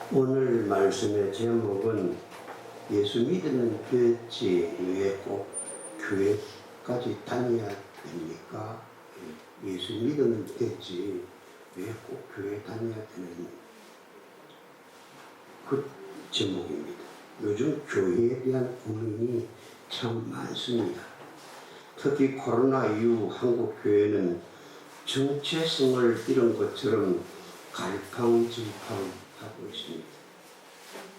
오늘 말씀의 제목은 예수 믿으면 되지 왜 꼭 교회까지 다녀야 됩니까? 예수 믿으면 되지 왜 꼭 교회 다녀야 되는 그 제목입니다. 요즘 교회에 대한 고민이 참 많습니다. 특히 코로나 이후 한국 교회는 정체성을 잃은 것처럼 갈팡질팡하고 있습니다.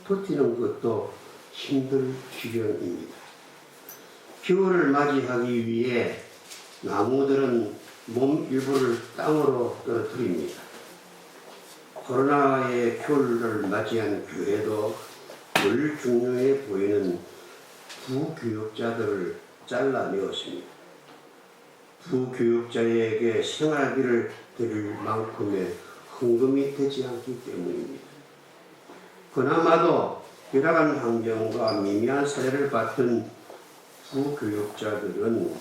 버티는 것도 힘들 지경입니다. 겨울을 맞이하기 위해 나무들은 몸 일부를 땅으로 떨어뜨립니다. 코로나의 겨울을 맞이한 교회도 늘 중요해 보이는 부교육자들을 잘라내었습니다. 부교육자에게 생활비를 드릴 만큼의 헌금이 되지 않기 때문입니다. 그나마도 열악한 환경과 미미한 사회를 받던 부교육자들은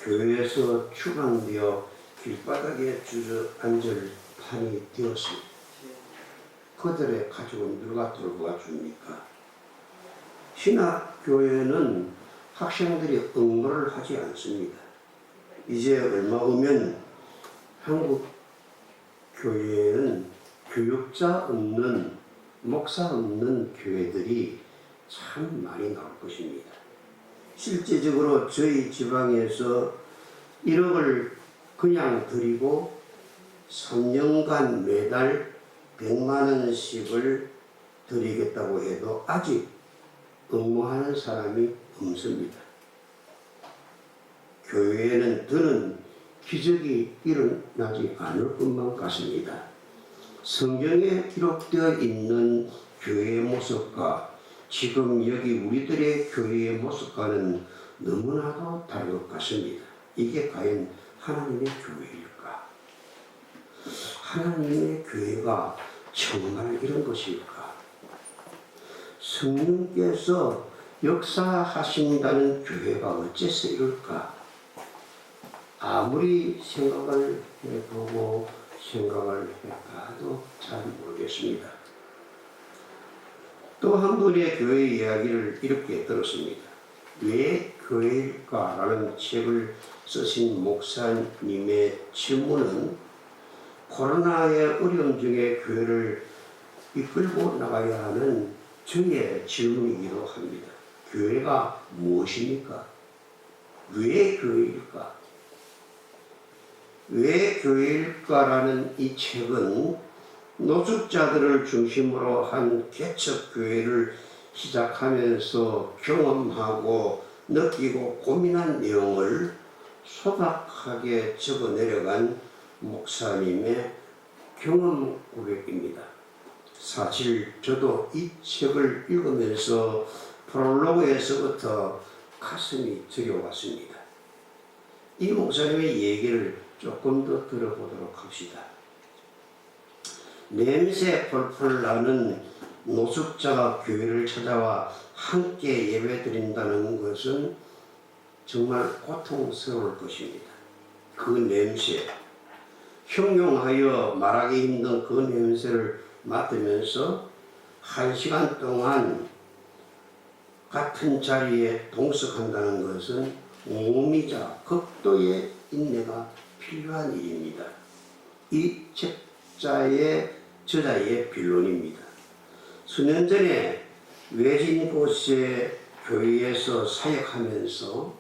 교회에서 추방되어 길바닥에 주저앉을 판이 되었습니다. 그들의 가족은 누가 돌봐줍니까? 신학교회는 학생들이 응모를 하지 않습니다. 이제 얼마 후면 한국 교회에는 교육자 없는, 목사 없는 교회들이 참 많이 나올 것입니다. 실제적으로 저희 지방에서 1억을 그냥 드리고 3년간 매달 100만 원씩을 드리겠다고 해도 아직 응모하는 사람이 없습니다. 교회에는 더는 기적이 일어나지 않을 것만 같습니다. 성경에 기록되어 있는 교회의 모습과 지금 여기 우리들의 교회의 모습과는 너무나도 다른 것 같습니다. 이게 과연 하나님의 교회일까? 하나님의 교회가 정말 이런 것일까? 성령께서 역사하신다는 교회가 어째서 이럴까? 아무리 생각을 해보고 생각을 해봐도 잘 모르겠습니다. 또 한 분의 교회 이야기를 이렇게 들었습니다. 왜 교회일까? 라는 책을 쓰신 목사님의 질문은 코로나의 어려움 중에 교회를 이끌고 나가야 하는 저의 질문이기도 합니다. 교회가 무엇입니까? 왜 교회일까? 왜 교회일까라는 이 책은 노숙자들을 중심으로 한 개척교회를 시작하면서 경험하고 느끼고 고민한 내용을 소박하게 적어 내려간 목사님의 경험 고백입니다. 사실 저도 이 책을 읽으면서 프롤로그에서부터 가슴이 저려왔습니다. 이 목사님의 얘기를 조금 더 들어보도록 합시다. 냄새 펄펄 나는 노숙자가 교회를 찾아와 함께 예배드린다는 것은 정말 고통스러울 것입니다. 그 냄새, 형용하여 말하기 힘든 그 냄새를 맡으면서 1시간 동안 같은 자리에 동석한다는 것은 오미자 극도의 인내가 필요한 일입니다. 이 저자의 빌론입니다. 수년 전에 외진 곳의 교회에서 사역하면서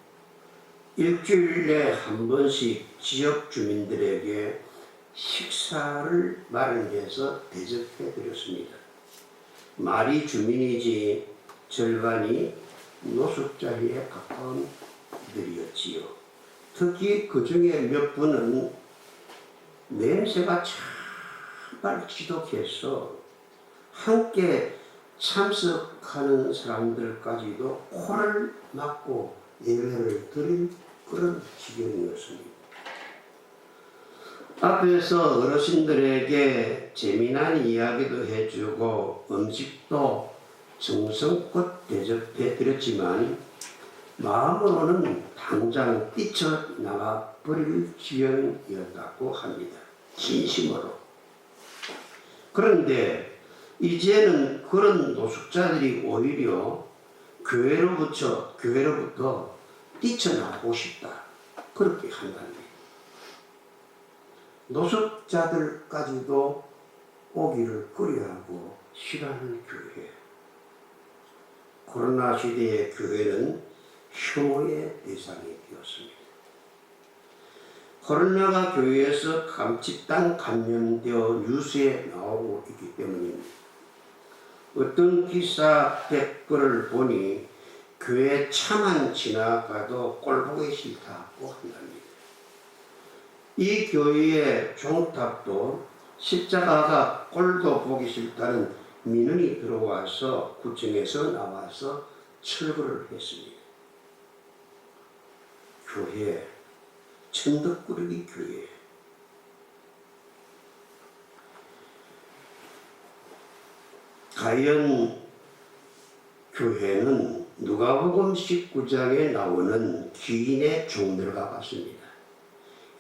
일주일에 한 번씩 지역 주민들에게 식사를 마련해서 대접해 드렸습니다. 말이 주민이지 절반이 노숙자리에 가까운 이들이었지요. 특히 그 중에 몇 분은 냄새가 정말 지독해서 함께 참석하는 사람들까지도 코를 막고 예배를 드린 그런 지경이었습니다. 앞에서 어르신들에게 재미난 이야기도 해주고 음식도 정성껏 대접해 드렸지만 마음으로는 당장 뛰쳐나가 버릴 지경이었다고 합니다. 진심으로. 그런데 이제는 그런 노숙자들이 오히려 교회로부터 뛰쳐나오고 싶다. 그렇게 한답니다. 노숙자들까지도 오기를 꺼려하고 싫어하는 교회. 코로나 시대의 교회는 혐오의 대상이 되었습니다. 코로나가 교회에서 집단 감염되어 뉴스에 나오고 있기 때문입니다. 어떤 기사 댓글을 보니 교회 차만 지나가도 꼴 보기 싫다고 한답니다. 이 교회의 종탑도 십자가가 꼴도 보기 싫다는 민원이 들어와서 구청에서 나와서 철거를 했습니다. 교회, 천덕꾸러기 교회. 과연 교회는 누가복음 19장에 나오는 귀인의 종들과 같습니다.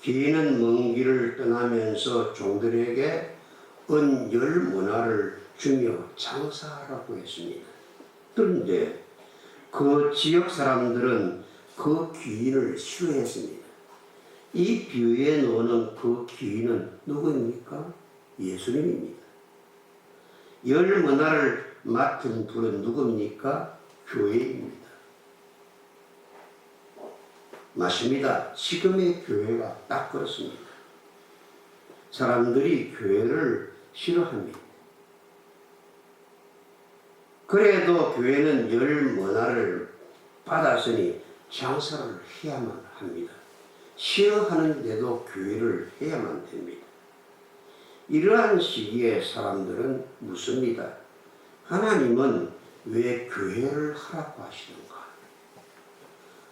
귀인은 먼 길을 떠나면서 종들에게 은 10문화를 주며 장사하라고 했습니다. 그런데 그 지역 사람들은 그 귀인을 싫어했습니다. 이 비유에 나오는 그 귀인은 누구입니까? 예수님입니다. 10문화를 맡은 분은 누굽니까? 교회입니다. 맞습니다. 지금의 교회가 딱 그렇습니다. 사람들이 교회를 싫어합니다. 그래도 교회는 10문화를 받았으니 장사를 해야만 합니다. 싫어하는데도 교회를 해야만 됩니다. 이러한 시기에 사람들은 묻습니다. 하나님은 왜 교회를 하라고 하시는가?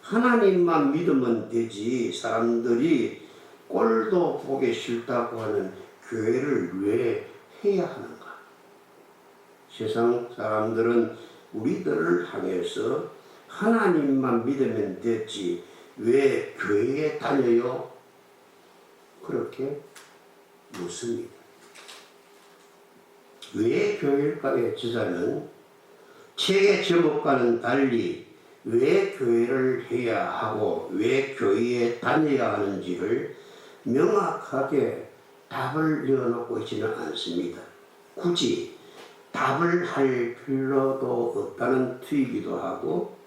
하나님만 믿으면 되지 사람들이 꼴도 보기 싫다고 하는 교회를 왜 해야 하는가? 세상 사람들은 우리들을 향해서 하나님만 믿으면 됐지 왜 교회에 다녀요? 그렇게 묻습니다. 왜 교회일까의 저자는 책의 제목과는 달리 왜 교회를 해야 하고 왜 교회에 다녀야 하는지를 명확하게 답을 내어놓고 있지는 않습니다. 굳이 답을 할 필요도 없다는 투이기도 하고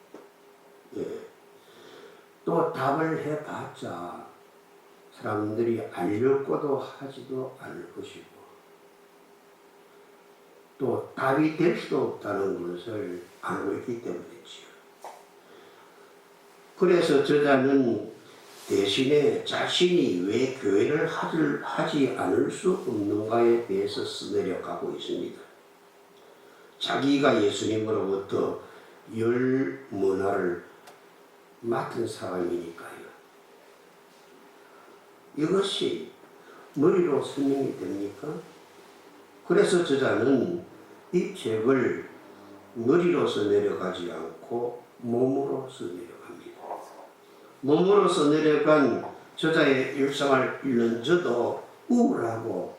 또 답을 해봤자 사람들이 알려고도 하지도 않을 것이고 또 답이 될 수도 없다는 것을 알고 있기 때문이지요. 그래서 저자는 대신에 자신이 왜 교회를 하지 않을 수 없는가에 대해서 써내려가고 있습니다. 자기가 예수님으로부터 10문화를 맡은 사람이니까요. 이것이 머리로 설명이 됩니까? 그래서 저자는 이 책을 머리로서 내려가지 않고 몸으로서 내려갑니다. 몸으로서 내려간 저자의 일상을 읽는 저도 우울하고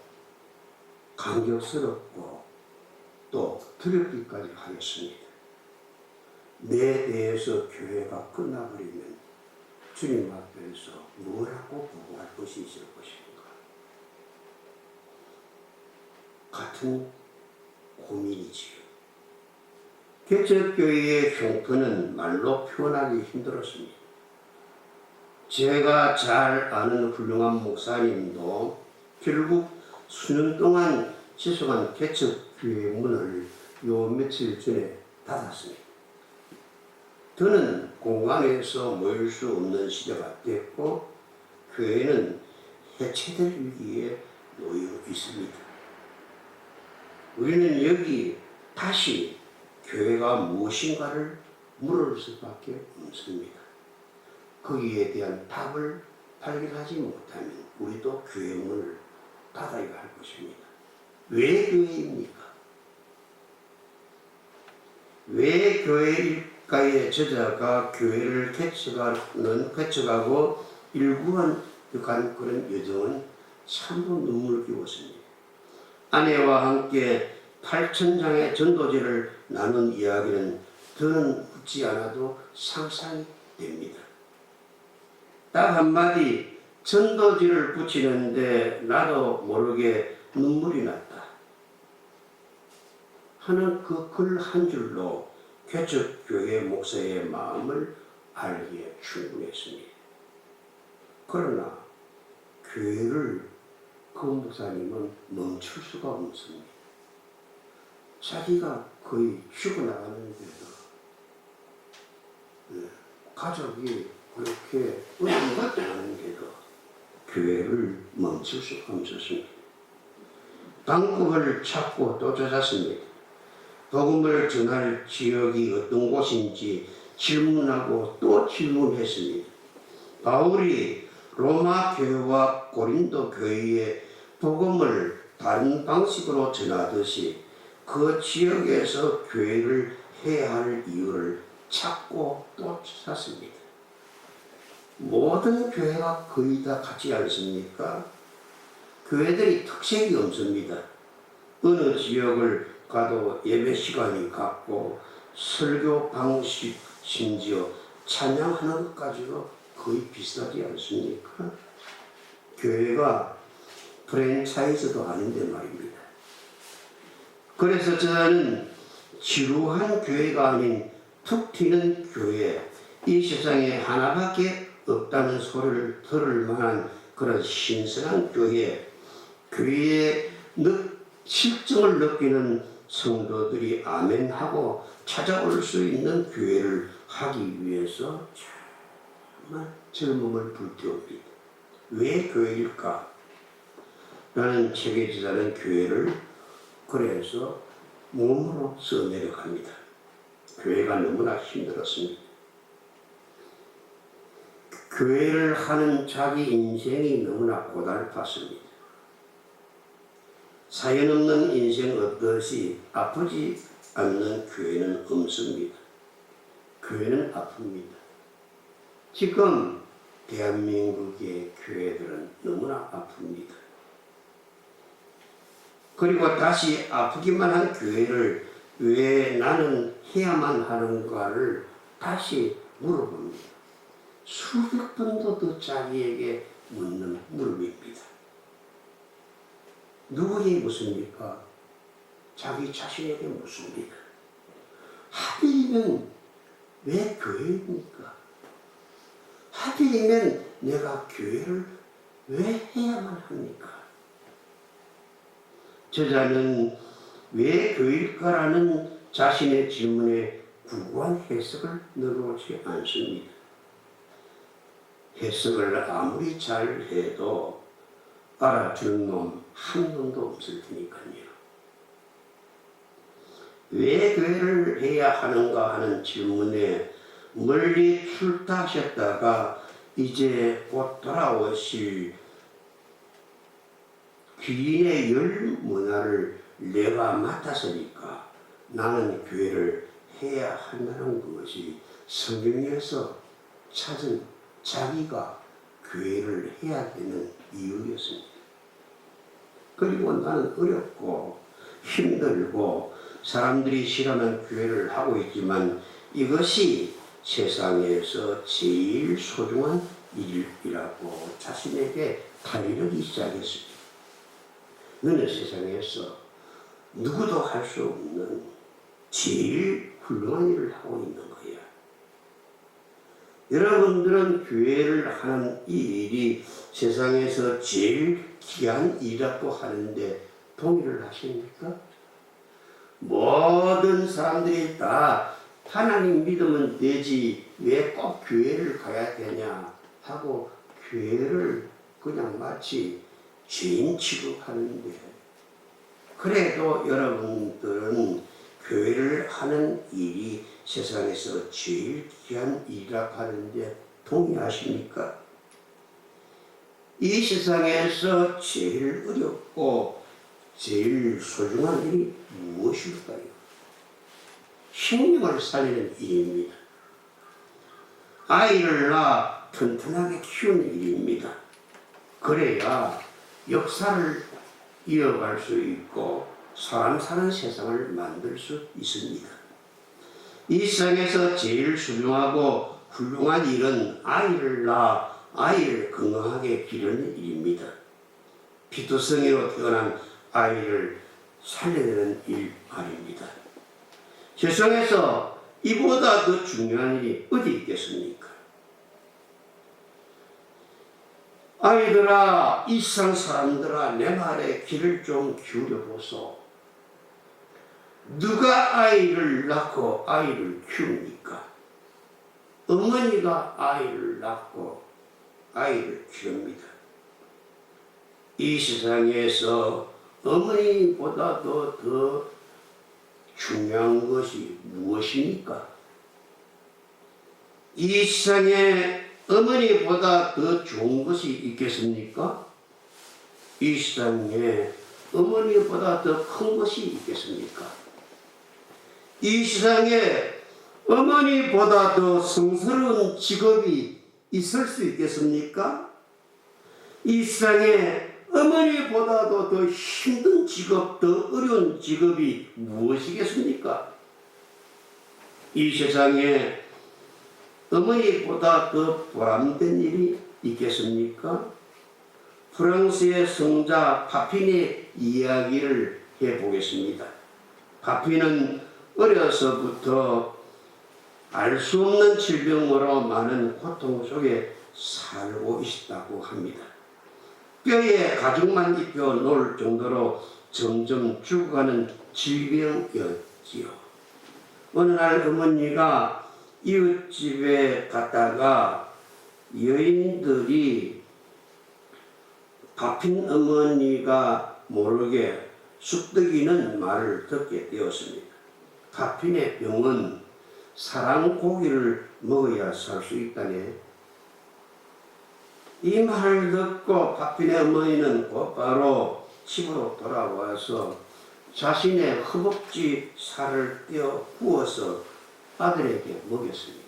감격스럽고 또 두렵기까지 하였습니다. 내 대해서 교회가 끝나버리면 주님 앞에서 뭐라고 보고할 것이 있을 것인가? 같은 고민이지요. 개척교회의 형편은 말로 표현하기 힘들었습니다. 제가 잘 아는 훌륭한 목사님도 결국 수년 동안 지속한 개척교회 문을 요 며칠 전에 닫았습니다. 더는 공간에서 모일 수 없는 시대가 됐고 교회는 해체될 위기에 놓여 있습니다. 우리는 여기 다시 교회가 무엇인가를 물을 수밖에 없습니다. 거기에 대한 답을 발견하지 못하면 우리도 교회 문을 닫아야 할 것입니다. 왜 교회입니까? 왜 교회일까의 저자가 교회를 개척하고 일구한 그런 여정은 참으로 눈물을 끼웠습니다. 아내와 함께 8,000장의 전도지를 나눈 이야기는 더는 묻지 않아도 상상이 됩니다. 딱 한마디 전도지를 붙이는데 나도 모르게 눈물이 났다 하는 그 글 한 줄로 개척교회 목사의 마음을 알기에 충분했습니다. 그러나 교회를 그 목사님은 멈출 수가 없습니다. 자기가 거의 죽어나가는데도 가족이 그렇게 어려움을 당하는데도 교회를 멈출 수가 없었습니다. 방법을 찾고 또 찾았습니다. 복음을 전할 지역이 어떤 곳인지 질문하고 또 질문했습니다. 바울이 로마 교회와 고린도 교회에 복음을 다른 방식으로 전하듯이 그 지역에서 교회를 해야 할 이유를 찾고 또 찾았습니다. 모든 교회가 거의 다 같지 않습니까? 교회들이 특색이 없습니다. 어느 지역을 가도 예배 시간이 같고 설교 방식 심지어 찬양하는 것까지도 거의 비슷하지 않습니까? 교회가 프랜차이즈도 아닌데 말입니다. 그래서 저는 지루한 교회가 아닌 툭 튀는 교회, 이 세상에 하나밖에 없다는 소리를 들을 만한 그런 신선한 교회, 교회의 실정을 느끼는 성도들이 아멘하고 찾아올 수 있는 교회를 하기 위해서 정말 젊음을 불태웁니다. 왜 교회일까? 라는 책의 저자는 교회를 그래서 몸으로 써내려갑니다. 교회가 너무나 힘들었습니다. 교회를 하는 자기 인생이 너무나 고달팠습니다. 사연 없는 인생 없듯이 아프지 않는 교회는 없습니다. 교회는 아픕니다. 지금 대한민국의 교회들은 너무나 아픕니다. 그리고 다시 아프기만 한 교회를 왜 나는 해야만 하는가를 다시 물어봅니다. 수백 번도 더 자기에게 묻는 물음입니다. 누구에게 묻습니까? 자기 자신에게 묻습니다. 하필이면 왜 교회입니까? 하필이면 내가 교회를 왜 해야만 합니까? 저자는 왜 교회일까라는 자신의 질문에 구구한 해석을 넣어놓지 않습니다. 해석을 아무리 잘 해도 알아주는 놈 한 놈도 없을 테니까요. 왜 교회를 해야 하는가 하는 질문에 멀리 출타하셨다가 이제 곧 돌아오실 귀인의 열 문화를 내가 맡았으니까 나는 교회를 해야 한다는 것이 성경에서 찾은 자기가 교회를 해야 되는 이유였습니다. 그리고 나는 어렵고 힘들고 사람들이 싫어하는 교회를 하고 있지만 이것이 세상에서 제일 소중한 일이라고 자신에게 탈의하기 시작했습니다. 너는 세상에서 누구도 할 수 없는 제일 훌륭한 일을 하고 있는 거야. 여러분들은 교회를 하는 이 일이 세상에서 제일 귀한 일이라고 하는데 동의를 하십니까? 모든 사람들이 다 하나님 믿으면 되지 왜 꼭 교회를 가야 되냐 하고 교회를 그냥 마치 죄인 취급하는데, 그래도 여러분들은 교회를 하는 일이 세상에서 제일 귀한 일이라고 하는데 동의하십니까? 이 세상에서 제일 어렵고 제일 소중한 일이 무엇일까요? 생명을 살리는 일입니다. 아이를 낳아 튼튼하게 키우는 일입니다. 그래야 역사를 이어갈 수 있고 사람 사는 세상을 만들 수 있습니다. 이 세상에서 제일 소중하고 훌륭한 일은 아이를 낳아 아이를 건강하게 기르는 일입니다. 피투성이로 태어난 아이를 살려내는 일 말입니다. 세상에서 이보다 더 중요한 일이 어디 있겠습니까? 아이들아, 이 세상 사람들아, 내 말에 귀를 좀 기울여 보소. 누가 아이를 낳고 아이를 키웁니까? 어머니가 아이를 낳고 아이를 키웁니다. 이 세상에서 어머니보다도 더 중요한 것이 무엇입니까? 이 세상에 어머니보다 더 좋은 것이 있겠습니까? 이 세상에 어머니보다 더 큰 것이 있겠습니까? 이 세상에 어머니보다 더 성스러운 직업이 있을 수 있겠습니까? 이 세상에 어머니보다도 더 힘든 직업, 더 어려운 직업이 무엇이겠습니까? 이 세상에 어머니보다 더 보람된 일이 있겠습니까? 프랑스의 성자 파핀의 이야기를 해보겠습니다. 파핀은 어려서부터 알 수 없는 질병으로 많은 고통 속에 살고 있었다고 합니다. 뼈에 가죽만 입혀 놓을 정도로 점점 죽어가는 질병이었지요. 어느 날 어머니가 이웃집에 갔다가 여인들이 파핀 어머니가 모르게 쑥덕이는 말을 듣게 되었습니다. 파핀의 병은 사람 고기를 먹어야 살 수 있다네. 이 말을 듣고 파핀의 어머니는 곧바로 집으로 돌아와서 자신의 허벅지 살을 떼어 구워서 아들에게 먹였습니다.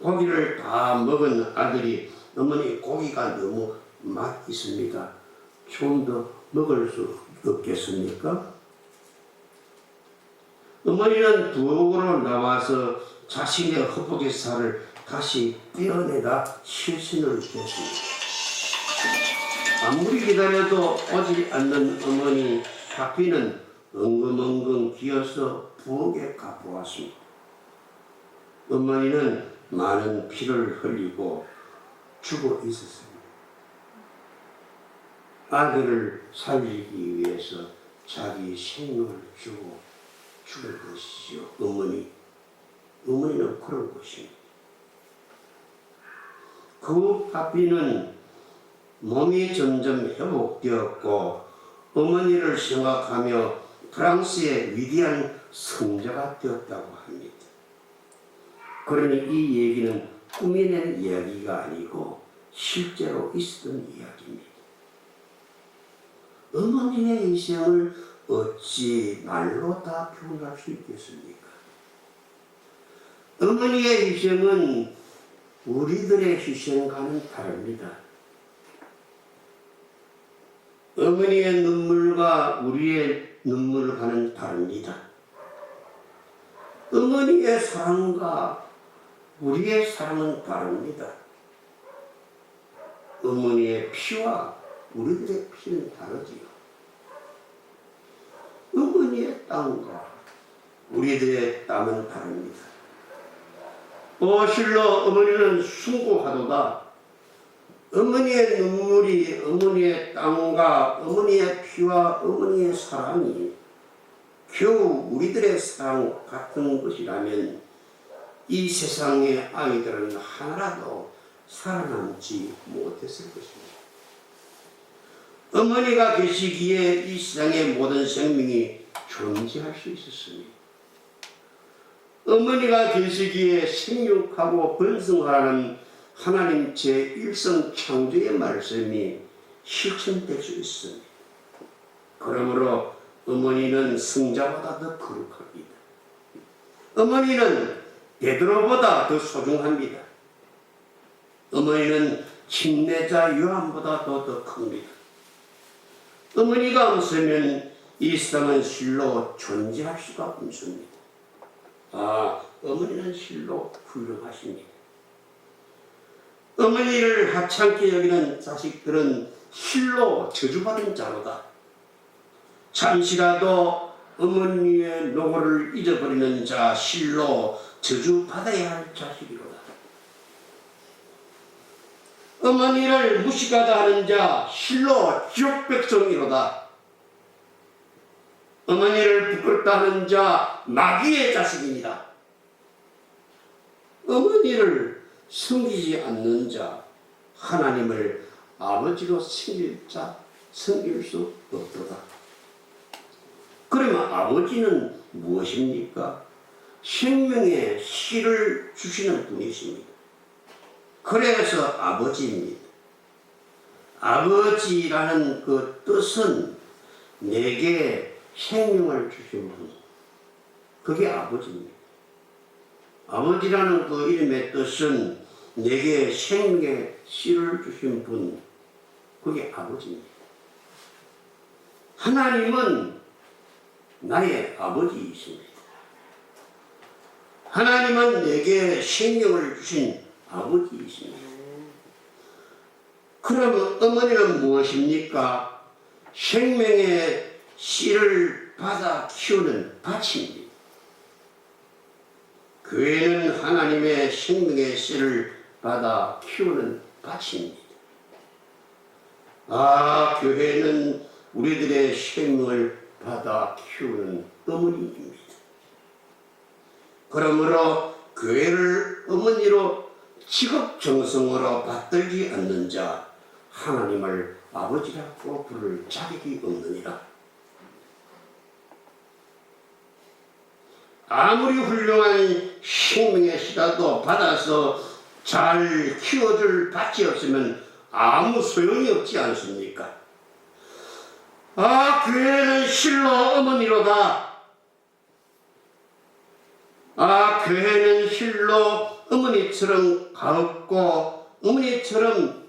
고기를 다 먹은 아들이 어머니 고기가 너무 맛 있습니다. 좀 더 먹을 수 없겠습니까? 어머니는 부엌으로 나와서 자신의 허벅지 살을 다시 떼어내다 실신을 했습니다. 아무리 기다려도 오지 않는 어머니 파피는 엉금엉금 기어서 부엌에 가보았습니다. 어머니는 많은 피를 흘리고 죽어 있었습니다. 아들을 살리기 위해서 자기 생명을 주고 죽을 것이죠. 어머니는 그런 것입니다. 그 파피는 몸이 점점 회복되었고 어머니를 생각하며 프랑스의 위대한 성자가 되었다고 합니다. 그러니 이 얘기는 꾸며낸 이야기가 아니고 실제로 있었던 이야기입니다. 어머니의 희생을 어찌 말로 다 표현할 수 있겠습니까? 어머니의 희생은 우리들의 희생과는 다릅니다. 어머니의 눈물과 우리의 눈물과는 다릅니다. 어머니의 사랑과 우리의 사랑은 다릅니다. 어머니의 피와 우리들의 피는 다르지요. 어머니의 땀과 우리들의 땀은 다릅니다. 실로 어머니는 숭고하도다. 어머니의 눈물이 어머니의 땀과 어머니의 피와 어머니의 사랑이 겨우 우리들의 사랑 같은 것이라면 이 세상의 아이들은 하나라도 살아남지 못했을 것입니다. 어머니가 계시기에 이 세상의 모든 생명이 존재할 수 있었습니다. 어머니가 계시기에 생육하고 번성하라는 하나님 제1성 창조의 말씀이 실천될 수 있습니다. 그러므로 어머니는 성자보다 더 거룩합니다. 어머니는 베드로보다 더 소중합니다. 어머니는 침례자 요한보다 더 큽니다. 어머니가 없으면 이 세상은 실로 존재할 수가 없습니다. 어머니는 실로 훌륭하십니다. 어머니를 하찮게 여기는 자식들은 실로 저주받은 자로다. 잠시라도 어머니의 노고를 잊어버리는 자 실로 저주받아야 할 자식이로다. 어머니를 무시하다 하는 자 실로 지옥 백성이로다. 어머니를 부끄럽다 하는 자 마귀의 자식입니다. 어머니를 섬기지 않는 자 하나님을 아버지로 섬길 수 없도다. 그러면 아버지는 무엇입니까? 생명의 씨를 주시는 분이십니다. 그래서 아버지입니다. 아버지라는 그 뜻은 내게 생명을 주신 분, 그게 아버지입니다. 아버지라는 그 이름의 뜻은 내게 생명의 씨를 주신 분, 그게 아버지입니다. 하나님은 나의 아버지이십니다. 하나님은 내게 생명을 주신 아버지이십니다. 그러면 어머니는 무엇입니까? 생명의 씨를 받아 키우는 밭입니다. 교회는 하나님의 생명의 씨를 받아 키우는 밭입니다. 교회는 우리들의 생명을 받아 키우는 어머니입니다. 그러므로 교회를 어머니로 직업정성으로 받들지 않는 자 하나님을 아버지라고 부를 자격이 없느니라. 아무리 훌륭한 생명의 씨라도 받아서 잘 키워줄 밭이 없으면 아무 소용이 없지 않습니까? 교회는 실로 어머니로다. 교회는 실로 어머니처럼 가볍고 어머니처럼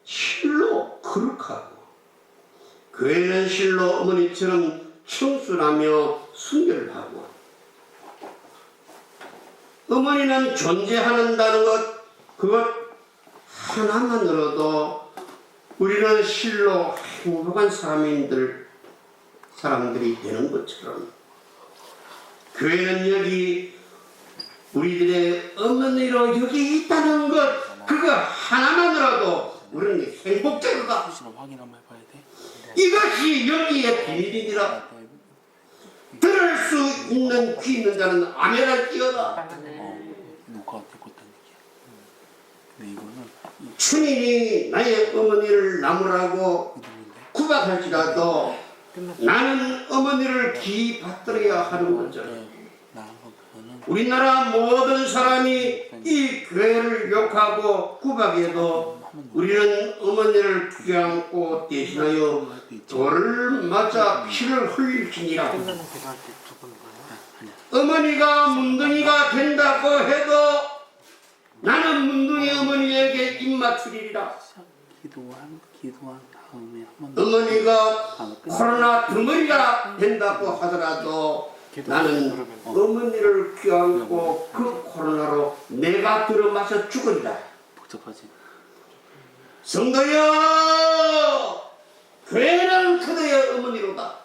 실로 거룩하고 교회는 실로 어머니처럼 청순하며 순결하고 어머니는 존재한다는 그것 하나만으로도 우리는 실로 행복한 사람들이 되는 것처럼 교회는 여기 우리들의 어머니로 여기 있다는 것 그거 하나만으로도 우리는 행복자로다. 이것이 여기에 비밀이니라. 들을 수 있는 귀 있는 자는 아멘할지어다. 주님이 나의 어머니를 나무라고 구박할지라도 나는 어머니를 귀 받들어야 하는 것처럼 우리나라 모든 사람이 이 교회를 욕하고 구박해도 우리는 어머니를 귀안고 대신하여 돌을 맞아 피를 흘릴지니라. 어머니가 문둥이가 된다고 해도 나는 문둥이 어머니에게 입맞추리라. 어머니가 코로나 덩어리가 된다고 하더라도 나는 어머니를 껴안고 그 코로나로 내가 들어마셔 죽으리라. 복잡하지. 성도여, 교회는 그대의 어머니로다.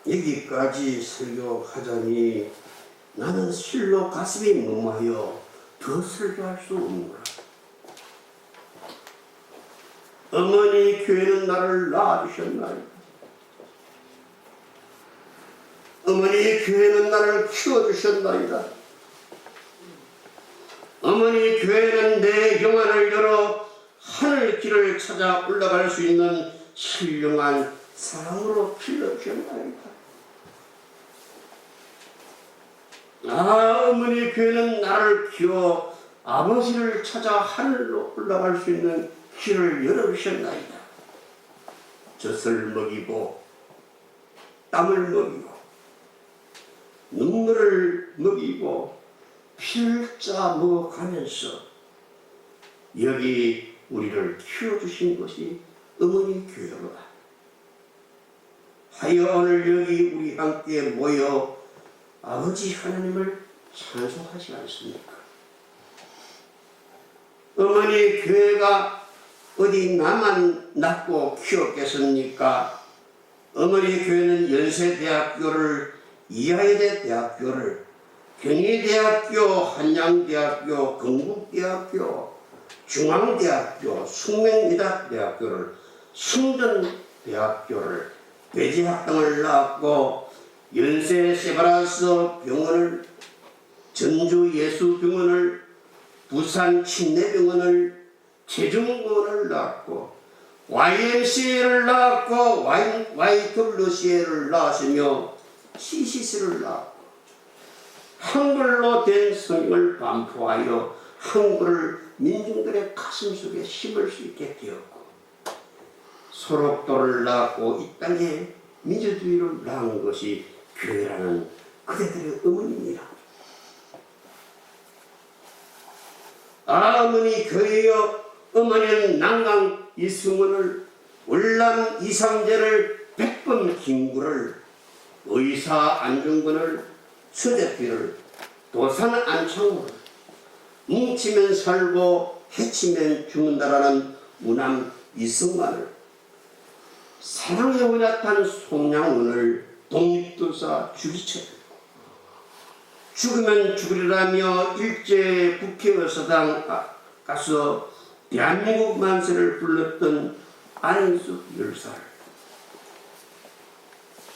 여기까지 설교하자니 나는 실로 가슴이 무마하여 더 설교할 수 없노라. 어머니 교회는 나를 낳아주셨나이다. 어머니 교회는 나를 키워주셨나이다. 어머니 교회는 내 영안을 열어 하늘길을 찾아 올라갈 수 있는 신령한 사랑으로 길러주셨나이다. 어머니 교회는 나를 키워 아버지를 찾아 하늘로 올라갈 수 있는 길을 열어주셨나이다. 젖을 먹이고 땀을 먹이고 눈물을 먹이고 피를 짜 먹어가면서 여기 우리를 키워주신 것이 어머니 교회로다. 하여 오늘 여기 우리 함께 모여 아버지 하나님을 찬송하지 않습니까? 어머니 교회가 어디 나만 낳고 키웠겠습니까? 어머니 교회는 연세대학교를, 이화여대 대학교를, 경희대학교, 한양대학교, 건국대학교, 중앙대학교, 숙명의학대학교를, 승전대학교를, 배지학당을 낳았고 연세 세브란스 병원을, 전주예수병원을, 부산 침례병원을, 제중공원을 낳았고 YMCA를 낳았고 YWCA를 낳았으며 CCC를 낳았고 한글로 된 성경을 반포하여 한글을 민중들의 가슴속에 심을 수 있게 되었고 소록도를 낳았고 이 땅에 민주주의를 낳은 것이 교회라는 그대들의 어머니입니다. 어머니 교회여, 어머니는 난강 이승원을, 월남 이상재를, 백범 김구를, 의사 안중근을, 서대필을, 도산 안창호를, 뭉치면 살고 해치면 죽는다라는 무남 이승만을, 사랑의 원약한 송양원을, 독립도사 주기철을, 죽으면 죽으리라며 일제 국회의사당 가서 대한민국 만세를 불렀던 안인숙 열사를,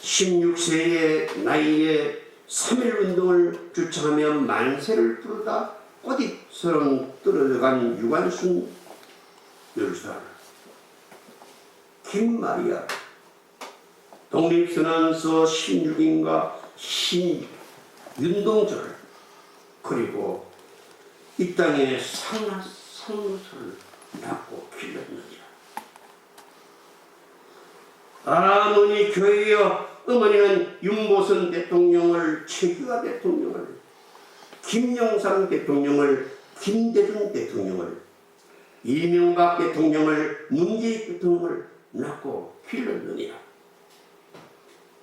16세의 나이에 3.1운동을 주창하며 만세를 부르다 꼬집처럼 떨어져간 유관순 열사를, 김마리아, 독립선언서 16인가 윤동철, 그리고 이 땅에 상무서를 낳고 길렀느니라. 어머니 교회여, 어머니는 윤보선 대통령을, 최규하 대통령을, 김영삼 대통령을, 김대중 대통령을, 이명박 대통령을, 문재인 대통령을 낳고 길렀느니라.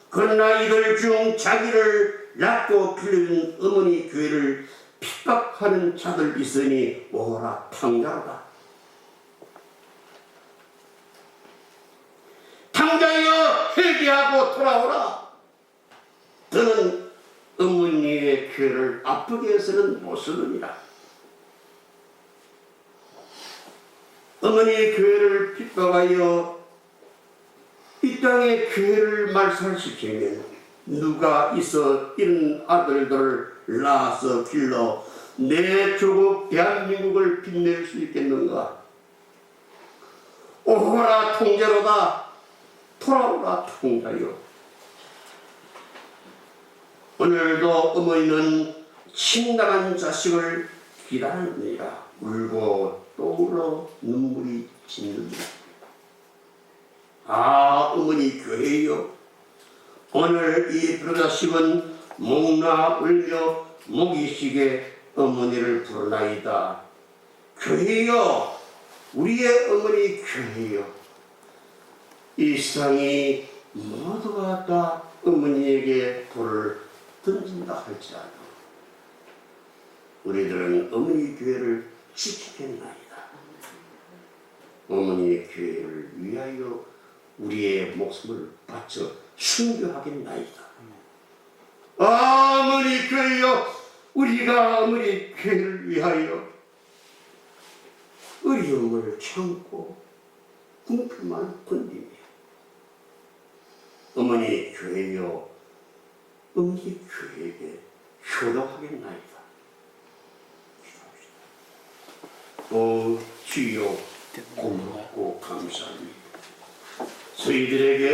그러나 이들 중 자기를 낳고 길러준 어머니 교회를 핍박하는 자들 있으니 오라 탕자로다. 탕자여, 회개하고 돌아오라. 너는 어머니의 교회를 아프게 해서는 못 쓰느니라. 어머니의 교회를 핍박하여 이 땅에 교회를 말살시키면 누가 있어 이런 아들들을 낳아서 길러 내 조국 대한민국을 빛낼 수 있겠는가? 오라 통제로다. 돌아오라 통자여. 오늘도 어머니는 신나간 자식을 기다리느니라. 울고 또 울어 눈물이 짓는다. 어머니 교회여, 오늘 이 부르다심은 목나 울려 목이시게 어머니를 부르나이다. 교회여, 우리의 어머니 교회여, 이 세상이 모두가 다 어머니에게 돌을 던진다 할지라도 우리들은 어머니 교회를 지키겠나이다. 어머니 교회를 위하여 우리의 목숨을 바쳐 순교하겠나이다. 어머니 교회여, 우리가 어머니 교회를 위하여 어려움을 참고 궁핍만 건디며 어머니 교회여, 어머니 교회에게 효도하겠나이다. 기도합시다. 주여, 고맙고 감사합니다. 저희들에게